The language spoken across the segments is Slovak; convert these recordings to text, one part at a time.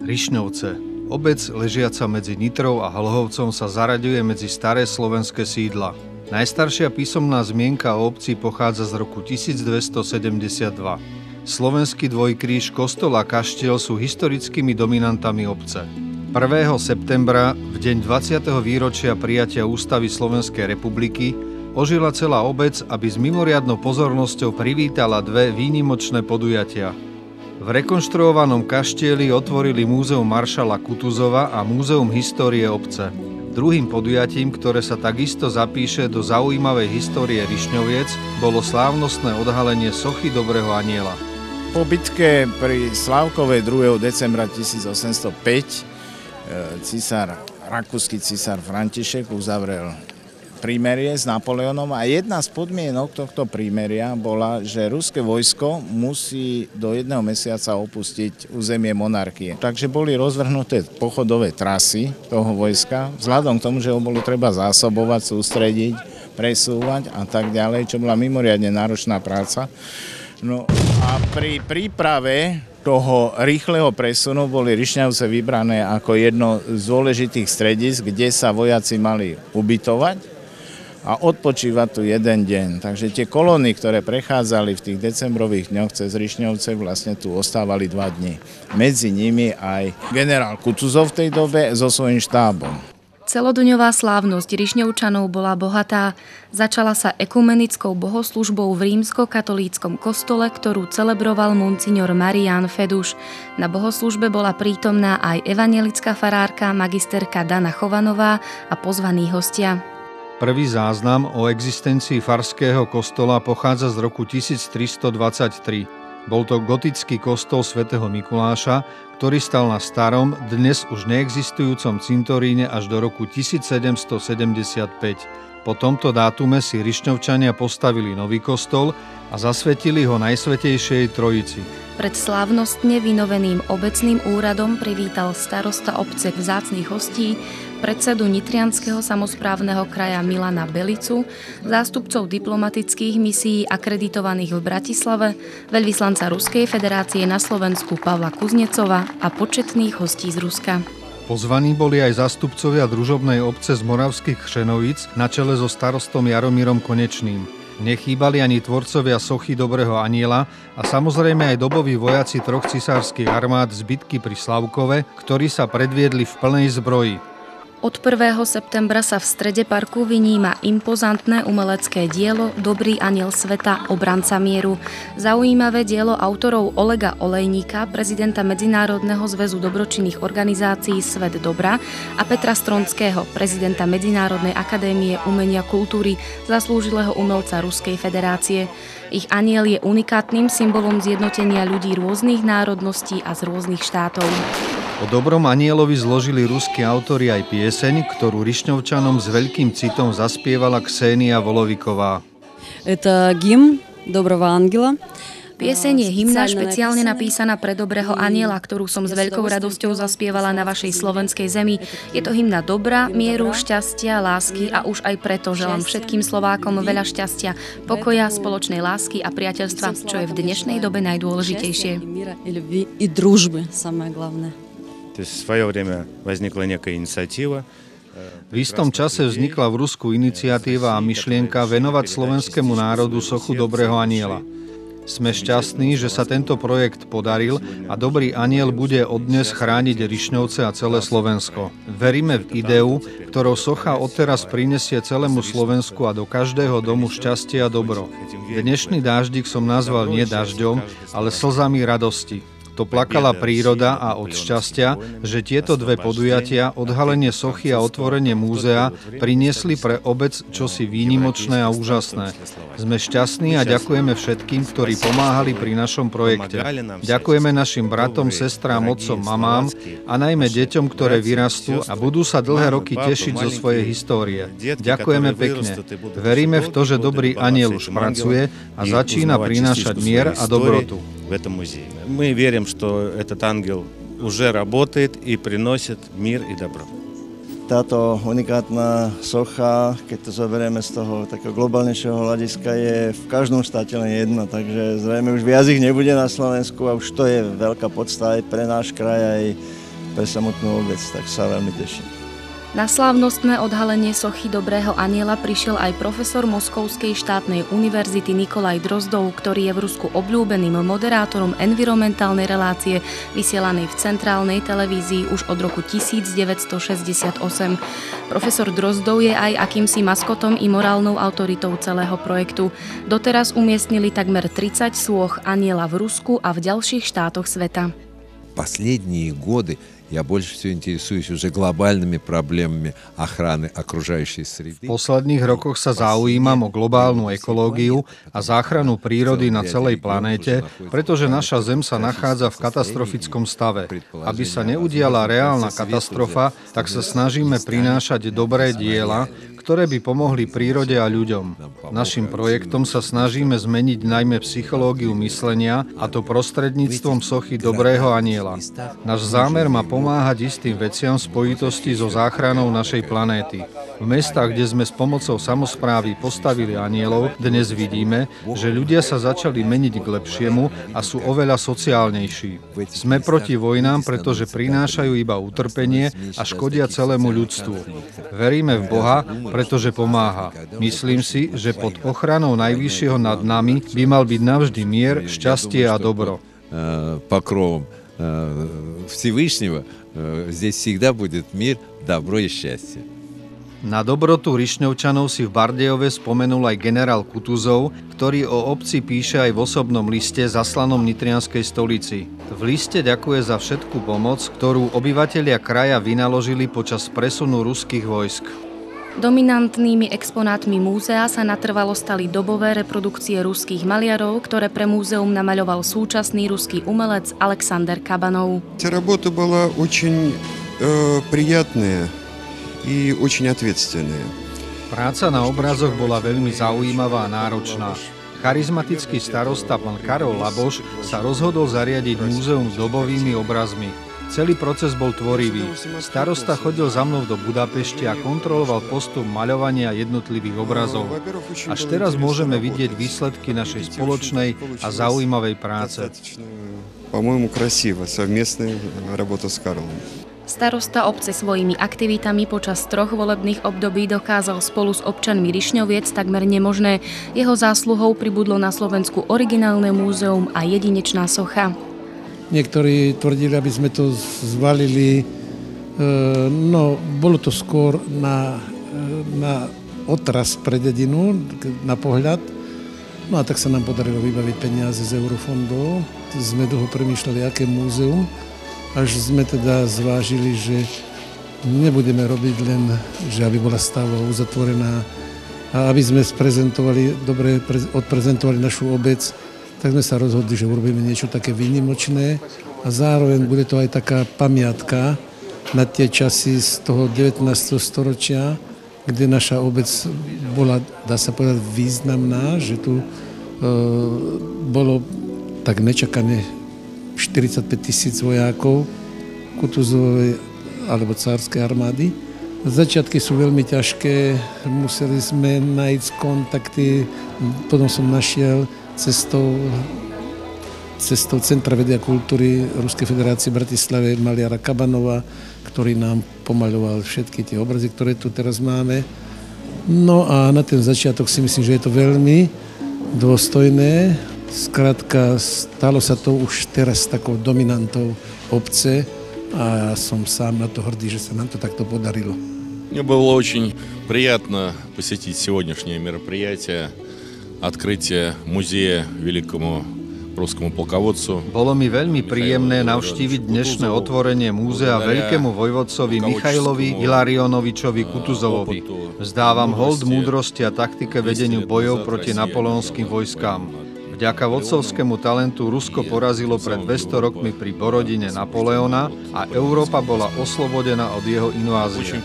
Rišňovce. Obec ležiaca medzi Nitrou a Hlhovcom sa zaraďuje medzi staré slovenské sídla. Najstaršia písomná zmienka o obci pochádza z roku 1272. Slovenský dvojkríž, kostol a kaštiel sú historickými dominantami obce. 1. septembra, v deň 20. výročia prijatia Ústavy Slovenskej republiky, ožila celá obec, aby s mimoriadnou pozornosťou privítala dve výnimočné podujatia. V rekonštruovanom kaštieli otvorili Múzeum maršala Kutuzova a Múzeum histórie obce. Druhým podujatím, ktoré sa takisto zapíše do zaujímavej histórie Rišňoviec, bolo slávnostné odhalenie sochy Dobrého anjela. Po bitke pri Slávkovej 2. decembra 1805 rakúsky císar František uzavrel prímerie s Napoleónom a jedna z podmienok tohto prímeria bola, že ruské vojsko musí do 1 mesiaca opustiť územie monarchie. Takže boli rozvrhnuté pochodové trasy toho vojska, vzhľadom k tomu, že ho bolo treba zásobovať, sústrediť, presúvať a tak ďalej, čo bola mimoriadne náročná práca. No a pri príprave toho rýchleho presunu boli Rišňavce vybrané ako jedno z dôležitých stredísk, kde sa vojaci mali ubytovať a odpočívať tu jeden deň. Takže tie kolóny, ktoré prechádzali v tých decembrových dňoch cez Rišňovce, vlastne tu ostávali 2 dni. Medzi nimi aj generál Kutuzov v tej dobe so svojím štábom. Celodňová slávnosť Rišňovčanov bola bohatá. Začala sa ekumenickou bohoslužbou v rímsko-katolíckom kostole, ktorú celebroval monsignor Marián Feduš. Na bohoslužbe bola prítomná aj evanjelická farárka magisterka Dana Chovanová a pozvaní hostia. Prvý záznam o existencii farského kostola pochádza z roku 1323. Bol to gotický kostol svätého Mikuláša, ktorý stal na starom, dnes už neexistujúcom cintoríne až do roku 1775. Po tomto dátume si Rišňovčania postavili nový kostol a zasvetili ho Najsvätejšej Trojici. Pred slávnostne vynoveným obecným úradom privítal starosta obce vzácnych hostí, predsedu Nitrianskeho samosprávneho kraja Milana Belicu, zástupcov diplomatických misií akreditovaných v Bratislave, veľvyslanca Ruskej federácie na Slovensku Pavla Kuznecova a početných hostí z Ruska. Pozvaní boli aj zástupcovia družobnej obce z Moravských Křenovíc na čele so starostom Jaromírom Konečným. Nechýbali ani tvorcovia sochy Dobrého anjela a samozrejme aj doboví vojaci 3 cisárskych armád z bitky pri Slavkove, ktorí sa predviedli v plnej zbroji. Od 1. septembra sa v strede parku vyníma impozantné umelecké dielo Dobrý anjel sveta, obranca mieru. Zaujímavé dielo autorov Olega Olejníka, prezidenta Medzinárodného zväzu dobročinných organizácií Svet dobra a Petra Stronského, prezidenta Medzinárodnej akadémie umenia kultúry, zaslúžilého umelca Ruskej federácie. Ich anjel je unikátnym symbolom zjednotenia ľudí rôznych národností a z rôznych štátov. O Dobrom anjelovi zložili ruskí autori aj pieseň, ktorú Rišňovčanom s veľkým citom zaspievala Ksenia Voloviková. Это гимн Доброго ангела. Pieseň je hymna špeciálne napísaná pre Dobrého anjela, ktorú som s veľkou radosťou zaspievala na vašej slovenskej zemi. Je to hymna dobra, mieru, šťastia, lásky a už aj preto želám všetkým Slovákom veľa šťastia, pokoja, spoločnej lásky a priateľstva, čo je v dnešnej dobe najdôležitejšie. И дружбы, самое главное. То есть в свое время возникла некая инициатива. V istom čase vznikla v Rusku iniciatíva a myšlienka venovať slovenskému národu sochu Dobrého anjela. Sme šťastní, že sa tento projekt podaril a Dobrý anjel bude odnes chrániť Rišňovce a celé Slovensko. Veríme v ideu, ktorou socha odteraz prinesie celému Slovensku a do každého domu šťastie a dobro. Dnešný dáždik som nazval nie dažďom, ale slzami radosti. to plakala príroda a od šťastia, že tieto dve podujatia, odhalenie sochy a otvorenie múzea, priniesli pre obec čosi výnimočné a úžasné. Sme šťastní a ďakujeme všetkým, ktorí pomáhali pri našom projekte. Ďakujeme našim bratom, sestrám, otcom, mamám a najmä deťom, ktoré vyrastú a budú sa dlhé roky tešiť zo svojej histórie. Ďakujeme pekne. Veríme v to, že dobrý anjel už pracuje a začína prinášať mier a dobrotu. Мы верим, что этот ангел уже работает и приносит мир и добро. Táto unikátna socha, keď to zoberieme z toho takého globálnejšieho hľadiska, je v každom štáte len jedna, takže zrejme už viac ich nebude na Slovensku a už to je veľká podsta aj pre náš kraj, aj pre samotnú obec, tak sa veľmi teším. Na slávnostné odhalenie sochy Dobrého anjela prišiel aj profesor Moskovskej štátnej univerzity Nikolaj Drozdov, ktorý je v Rusku obľúbeným moderátorom environmentálnej relácie vysielanej v centrálnej televízii už od roku 1968. Profesor Drozdov je aj akýmsi maskotom i morálnou autoritou celého projektu. Doteraz umiestnili takmer 30 sôch anjela v Rusku a v ďalších štátoch sveta. Последние годы я больше всего интересуюсь уже глобальными проблемами охраны окружающей среды. V posledných rokoch sa zaujímam o globálnu ekológiu a záchranu prírody na celej planéte, pretože naša Zem sa nachádza v katastrofickom stave. Aby sa neudiala reálna katastrofa, tak sa snažíme prinášať dobré diela, ktoré by pomohli prírode a ľuďom. Našim projektom sa snažíme zmeniť najmä psychológiu myslenia, a to prostredníctvom sochy Dobrého anjela. Náš zámer má pomáhať istým veciam v spojitosti so záchranou našej planéty. V mestách, kde sme s pomocou samosprávy postavili anjelov, dnes vidíme, že ľudia sa začali meniť k lepšiemu a sú oveľa sociálnejší. Sme proti vojnám, pretože prinášajú iba utrpenie a škodia celému ľudstvu. Veríme v Boha, pretože pomáha. Myslím si, že pod ochranou Najvyššieho nad nami by mal byť navždy mier, šťastie a dobro. Покровом Всевышнего здесь всегда будет мир, добро и счастье. Na dobrotu Rišňovčanov si v Bardejove spomenul aj generál Kutuzov, ktorý o obci píše aj v osobnom liste zaslanom Nitrianskej stolici. V liste ďakuje za všetku pomoc, ktorú obyvatelia kraja vynaložili počas presunu ruských vojsk. Dominantnými exponátmi múzea sa natrvalo stali dobové reprodukcie ruských maliarov, ktoré pre múzeum namaľoval súčasný ruský umelec Alexander Kabanov. Эта работа была очень приятная и очень ответственная. Práca na obrazoch bola veľmi zaujímavá a náročná. Charizmatický starosta pán Karol Laboš sa rozhodol zariadiť múzeum s dobovými obrazmi. Celý proces bol tvorivý. Starosta chodil za mnou do Budapešti a kontroloval postup maľovania jednotlivých obrazov. Až teraz môžeme vidieť výsledky našej spoločnej a zaujímavej práce. По-моему, красиво. Совместная работа с Карлом. Starosta obce svojimi aktivitami počas 3 volebných období dokázal spolu s občanmi Rišňoviec takmer nemožné. Jeho zásluhou pribudlo na Slovensku originálne múzeum a jedinečná socha. Niektorí tvrdili, aby sme to zvalili. No, bolo to skôr na otraz pre dedinu, na pohľad. No a tak sa nám podarilo vybaviť peniaze z eurofondov. Sme dlho premýšľali, aké múzeum. Až sme teda zvážili, že nebudeme robiť len, že aby bola stáva uzatvorená a aby sme dobre odprezentovali našu obec, tak sme sa rozhodli, že urobíme niečo také výnimočné a zároveň bude to aj taká pamiatka na tie časy z toho 19. storočia, kde naša obec bola, dá sa povedať, významná, že tu bolo tak nečakané 45 000 vojakov Kutuzovej alebo cárskej armády. Začiatky sú veľmi ťažké, museli sme nájsť kontakty, potom som našiel cestou Centra vedy a kultúry Ruskej federácie v Bratislave maliara Kabanova, ktorý nám pomaľoval všetky tie obrazy, ktoré tu teraz máme. No a na ten začiatok si myslím, že je to veľmi dôstojné. Skrátka, stalo sa to už teraz takou dominantou obce a ja som sám na to hrdý, že sa nám to takto podarilo. Мне было очень приятно посетить сегодняшнее мероприятие, открытие музея великому русскому полководцу. Bolo mi veľmi príjemné navštíviť dnešné otvorenie múzea veľkému vojvodcovi Michailovi Ilarionovičovi Kutuzovovi. Vzdávam hold múdrosti a taktike vedeniu bojov proti napoleonským vojskám. Vďaka vodcovskému talentu Rusko porazilo pred 200 rokmi pri Borodine Napoleona a Európa bola oslobodená od jeho invázie.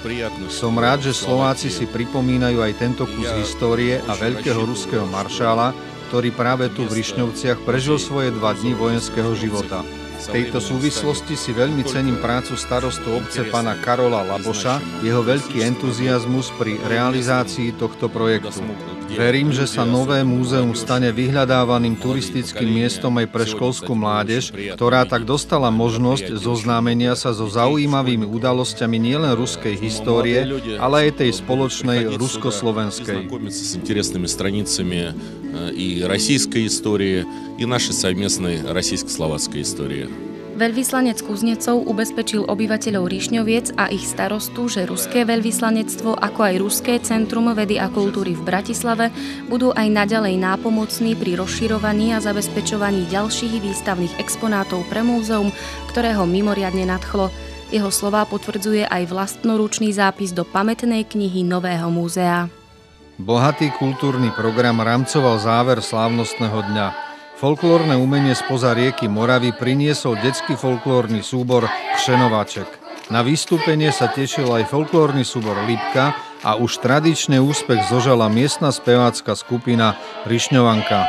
Som rád, že Slováci si pripomínajú aj tento kus histórie a veľkého ruského maršála, ktorý práve tu v Rišňovciach prežil svoje 2 dni vojenského života. V tejto súvislosti si veľmi cením prácu starostu obce pána Karola Laboša, jeho veľký entuziazmus pri realizácii tohto projektu. Verím, že sa nové múzeum stane vyhľadávaným turistickým miestom aj pre školskú mládež, ktorá tak dostala možnosť zoznámenia sa so zaujímavými udalosťami nielen ruskej histórie, ale aj tej spoločnej rusko-slovenskej. S интересными страницами и российской истории, и нашей совместной российско-словацкой истории. Veľvyslanec Kuznecov ubezpečil obyvateľov Rišňoviec a ich starostu, že ruské veľvyslanectvo, ako aj Ruské centrum vedy a kultúry v Bratislave budú aj naďalej nápomocní pri rozširovaní a zabezpečovaní ďalších výstavných exponátov pre múzeum, ktorého mimoriadne nadchlo. Jeho slová potvrdzuje aj vlastnoručný zápis do pamätnej knihy Nového múzea. Bohatý kultúrny program rámcoval záver slávnostného dňa. Folklórne umenie spoza rieky Moravy priniesol detský folklórny súbor Kšenovaček. Na vystúpenie sa tešil aj folklórny súbor Lipka a už tradičný úspech zožala miestna spevácka skupina Rišňovanka.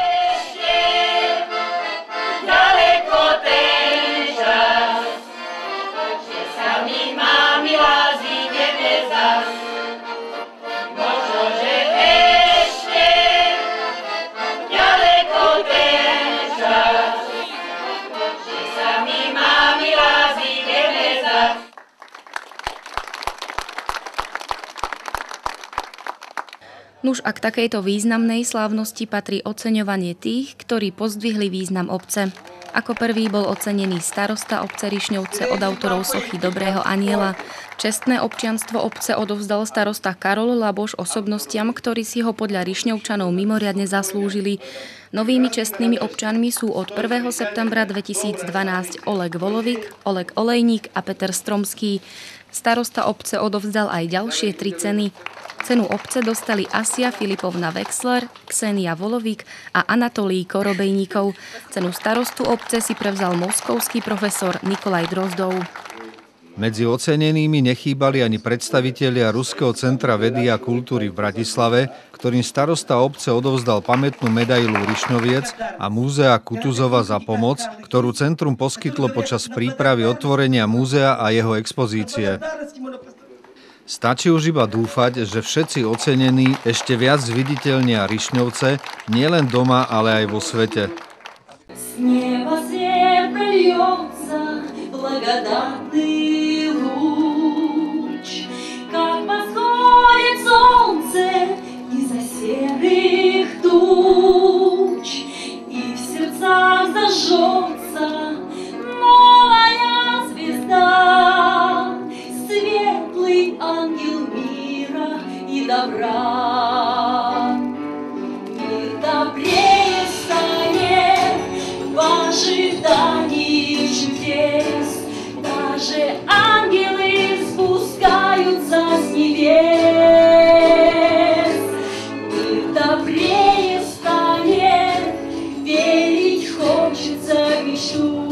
Nuž a k takejto významnej slávnosti patrí oceňovanie tých, ktorí pozdvihli význam obce. Ako prvý bol ocenený starosta obce Rišňovce od autorov sochy Dobrého anjela. Čestné občianstvo obce odovzdal starosta Karol Laboš osobnostiam, ktorí si ho podľa Rišňovčanov mimoriadne zaslúžili. Novými čestnými občanmi sú od 1. septembra 2012 Oleg Volovik, Oleg Olejník a Peter Stromský. Starosta obce odovzdal aj ďalšie 3 ceny. Cenu obce dostali Asia Filipovna Wexler, Ksenia Volovík a Anatolij Korobejníkov. Cenu starostu obce si prevzal moskovský profesor Nikolaj Drozdov. Medzi ocenenými nechýbali ani predstavitelia Ruského centra vedy a kultúry v Bratislave, ktorým starosta obce odovzdal pamätnú medailu Rišňoviec a múzea Kutuzova za pomoc, ktorú centrum poskytlo počas prípravy otvorenia múzea a jeho expozície. Stačí už iba dúfať, že všetci ocenení ešte viac zviditeľnia Rišňovce nielen doma, ale aj vo svete. С неба свет прольется благодатный луч, как восходит солнце из-за серых туч, и в сердцах зажжется новая звезда, светлый ангел мира и добра. Мир добрее станет в ожидании чудес, даже ангелы спускаются с небес. Мир добрее станет, верить хочется, мечту.